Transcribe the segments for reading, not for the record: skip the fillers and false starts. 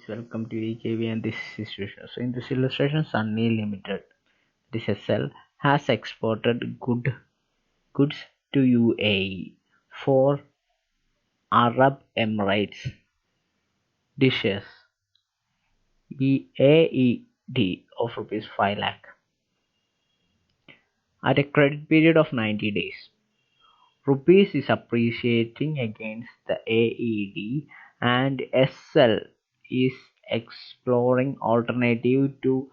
Welcome to EIKV and this illustration. So in this illustration, Sunny Limited, this SL, has exported goods to UAE for Arab Emirates dishes AED of rupees 5 lakh at a credit period of 90 days. Rupees is appreciating against the AED and SL is exploring alternative to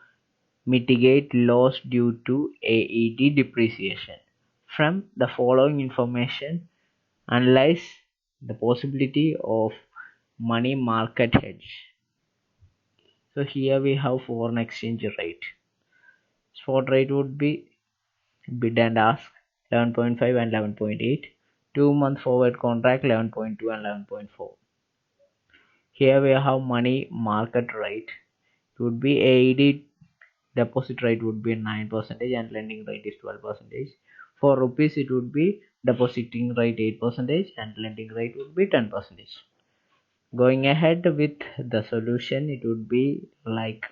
mitigate loss due to AED depreciation. From the following information, analyze the possibility of money market hedge. So here we have foreign exchange rate. Spot rate would be bid and ask 11.5 and 11.8. 2-month forward contract 11.2 and 11.4. Here we have money market rate. It would be AED deposit rate would be 9% and lending rate is 12%. For rupees it would be depositing rate 8% and lending rate would be 10%. Going ahead with the solution, it would be like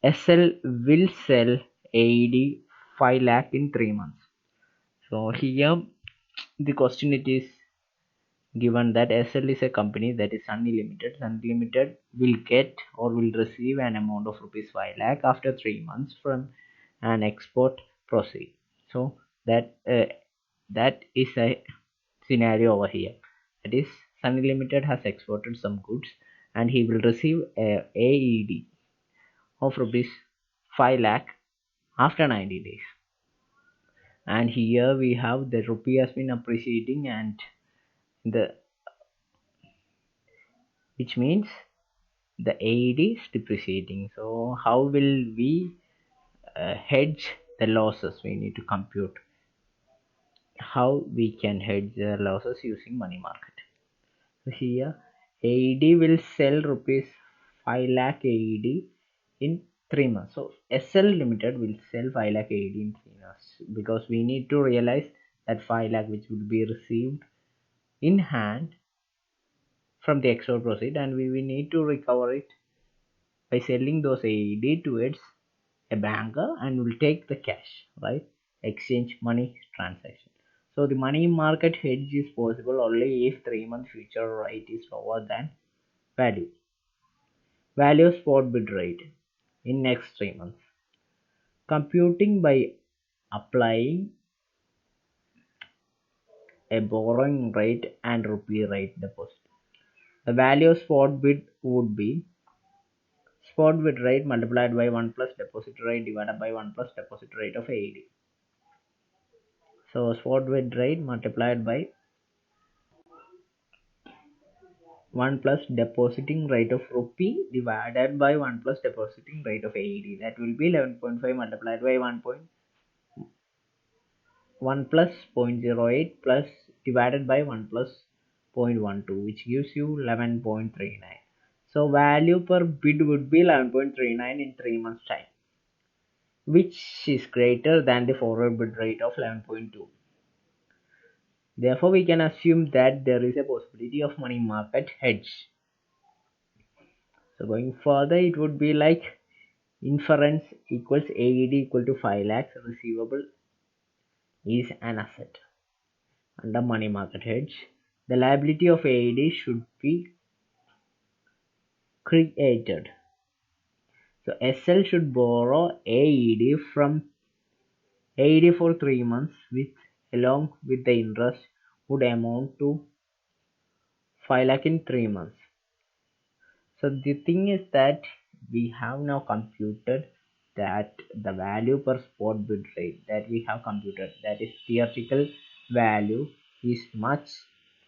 SL will sell AED 5 lakh in 3 months. So here the question it is given that SL is a company, that is Sunny Limited. Sunny Limited will get or will receive an amount of rupees 5 lakh after 3 months from an export proceed. So that is a scenario over here. That is, Sunny Limited has exported some goods and he will receive a AED of rupees 5 lakh after 90 days. And here we have the rupee has been appreciating and the which means the AED is depreciating. So how will we hedge the losses? We need to compute how we can hedge the losses using money market. So here AED will sell rupees 5 lakh AED in 3 months. So SL Limited will sell 5 lakh AED in 3 months because we need to realize that 5 lakh which will be received in hand from the export proceed, and we will need to recover it by selling those AED towards a banker and will take the cash, right? Exchange money transaction. So the money market hedge is possible only if 3-month future rate is lower than value. Value spot bid rate in next 3 months. Computing by applying a borrowing rate and rupee rate deposit. The value of spot bid would be spot bid rate multiplied by 1 plus deposit rate divided by 1 plus deposit rate of AED. So spot bid rate multiplied by 1 plus depositing rate of rupee divided by 1 plus depositing rate of AED. That will be 11.5 multiplied by 1 plus 0.08 plus divided by 1 plus 0.12, which gives you 11.39. So value per bid would be 11.39 in 3 months time, which is greater than the forward bid rate of 11.2. Therefore, we can assume that there is a possibility of money market hedge. So going further, it would be like inference equals AED equal to 5 lakhs receivable is an asset. Under money market hedge, the liability of AED should be created. So SL should borrow AED for 3 months, which along with the interest would amount to 5 lakh in 3 months. So the thing is that we have now computed that the value per spot bid rate that we have computed, that is theoretical value, is much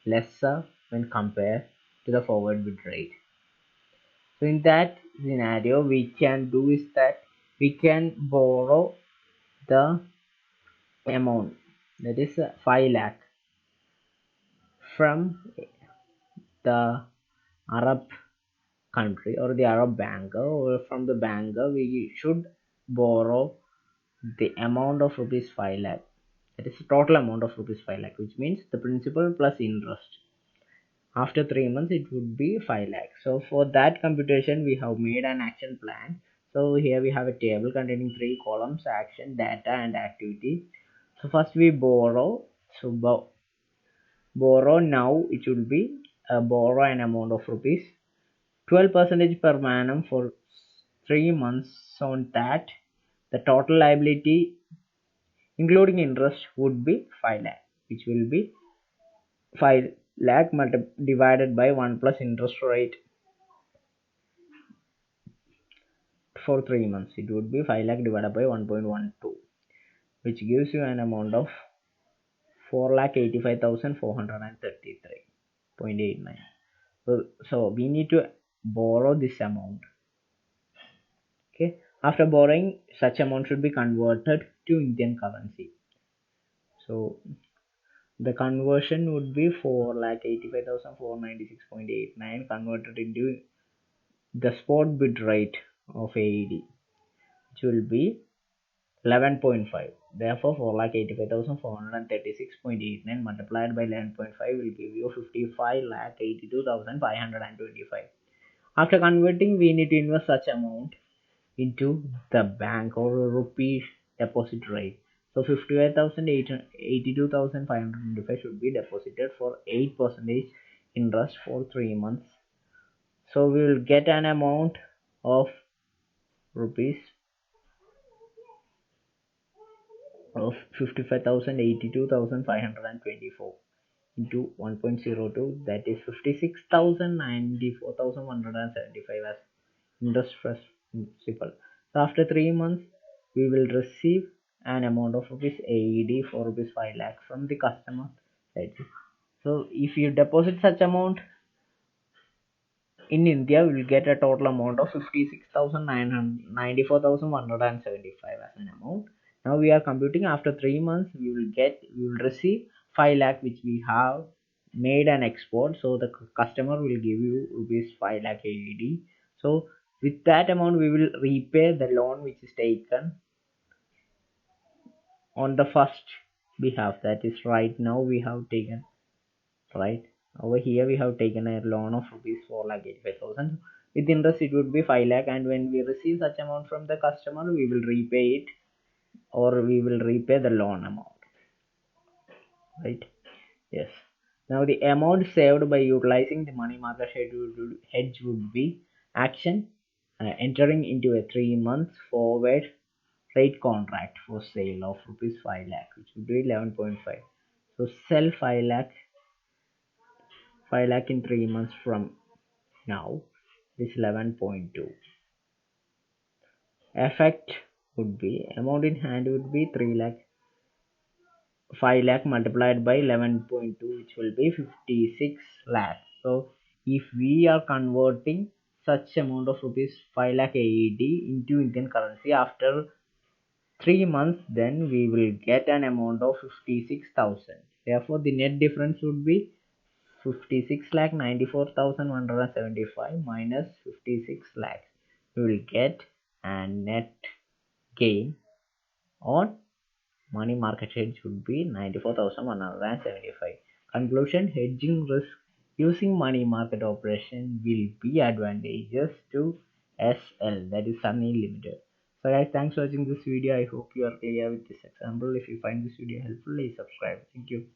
lesser when compared to the forward bid rate. So in that scenario, we can do is that we can borrow the amount, that is 5 lakh from the Arab country or the Arab banker, or from the banker we should borrow the amount of rupees 5 lakh. That is the total amount of rupees 5 lakh, which means the principal plus interest. After 3 months it would be 5 lakhs. So for that computation we have made an action plan. So here we have a table containing 3 columns: action, data and activity. So first we borrow. So borrow now it will be borrow an amount of rupees 12% per annum for 3 months. On that, the total liability including interest would be 5 lakh, which will be 5 lakh divided by 1 plus interest rate for 3 months. It would be 5 lakh divided by 1.12, which gives you an amount of 4,85,433.89. So we need to borrow this amount. Okay. After borrowing, such amount should be converted to Indian currency. So the conversion would be 4,85,496.89 converted into the spot bid rate of AED, which will be 11.5. Therefore, 4,85,436.89 multiplied by 11.5 will give you 55,82,525. After converting, we need to invest such amount into the bank or rupee deposit rate. So 55,82,525 should be deposited for 8% interest for 3 months. So we will get an amount of rupees of 55,82,524 into 1.02, that is 56,094,175 as interest plus principal. So after 3 months we will receive an amount of rupees AED for rupees 5 lakh from the customer. Right? So if you deposit such amount in India, we will get a total amount of 56,994,175 as an amount. Now we are computing after 3 months we will receive 5 lakh, which we have made an export. So the customer will give you rupees 5 lakh AED. So with that amount we will repay the loan which is taken on the first behalf. That is, right now we have taken, right over here we have taken a loan of rupees 4,85,000. With interest it would be 5 lakh, and when we receive such amount from the customer we will repay it, or we will repay the loan amount, right? Yes. Now the amount saved by utilizing the money market hedge would be action, entering into a 3 months forward rate contract for sale of rupees 5 lakh, which would be 11.5. So sell 5 lakh in 3 months from now is 11.2. Effect would be amount in hand would be 3 lakh, 5 lakh multiplied by 11.2, which will be 56 lakh. So if we are converting such amount of rupees 5 lakh AED into Indian currency after 3 months, then we will get an amount of 56,000. Therefore the net difference would be 56 lakh 94,175 minus 56 lakh. We will get a net gain on money market hedge would be 94,175. Conclusion: hedging risk using money market operation will be advantageous to SL, that is Sunny Limited. So guys, thanks for watching this video. I hope you are clear with this example. If you find this video helpful, please subscribe. Thank you.